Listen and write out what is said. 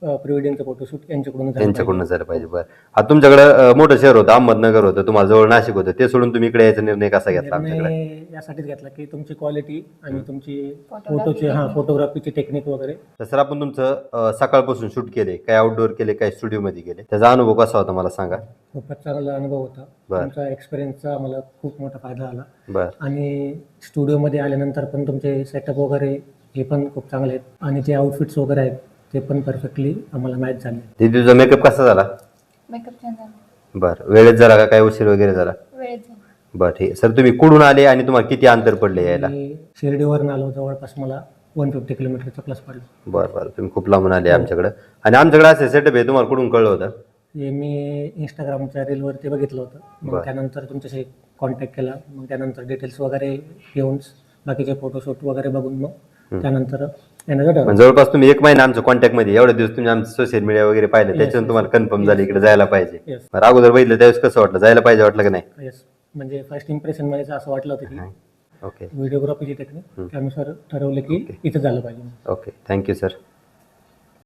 Pre वेडिंगचं photoshoot यांच्याकडून त्यांच्याकडूनच झालं पाहिजे. बरं, हा तुमच्याकडे मोठं शहर होतं, अहमदनगर होतं, तुम्हाला जवळ नाशिक होतं, ते सोडून तुम्ही इकडे यायचा निर्णय कसा घेतला आमच्याकडे? यासाठीच घेतला की तुमची क्वालिटी आणि तुमची फोटोग्राफीची टेक्निक वगैरे. तर सर, आपण तुमचं सकाळपासून शूट केले, काय आउटडोअर केले, काय स्टुडिओमध्ये केले, त्याचा अनुभव कसा होता मला सांगा. खूपच चांगला अनुभव होता. तुमचा एक्सपिरियन्सचा मला खूप मोठा फायदा झाला. बरं. आणि स्टुडिओमध्ये आल्यानंतर पण तुमचे सेटअप वगैरे हे पण खूप चांगले आहेत आणि ते आउटफिट्स वगैरे आहेत ते पण परफेक्टली आम्हाला मॅच झाले. दीदी, तुझा मेकअप कसा झाला? मेकअप छान झाला. बरं, वेळेत झाला का काय उशीर वगैरे झाला? वेळेत झाला. बरं, ठीक. सर, तुम्ही कुठून आले आणि तुम्हाला किती अंतर पडले यायला? शिर्डीवरून आलो, जवळपास मला 150 किलोमीटरचा प्लस पडलं. बरं बरं, तुम्ही खूप लांबून आले आमच्याकडे. आणि आमच्याकडे असे सेटअप आहे, तुम्हाला कुठून कळलं होतं? हे मी इंस्टाग्रामच्या रीलवरती बघितलं होतं. मग त्यानंतर तुमच्याशी कॉन्टॅक्ट केला. मग त्यानंतर डिटेल्स वगैरे घेऊन बाकीचे फोटोशूट वगैरे बघून मग त्यानंतर जवळपास तुम्ही 1 महिना आमच्या कॉन्टॅक्टमध्ये, एवढे दिवस तुम्ही आमचं सोशल मीडिया वगैरे पाहिलं, त्याच्यातून तुम्हाला कन्फर्म झालं इकडे जायला पाहिजे. अगोदर बघितलं त्यावेळेस कसं वाटलं, जायला पाहिजे वाटलं की नाही? येस, म्हणजे फर्स्ट इम्प्रेशन मध्ये असं वाटलं होतं की ओके. व्हिडिओग्राफीची टेक्निक त्यानुसार ठरवलं की इथं झालं पाहिजे. Okay, thank you sir.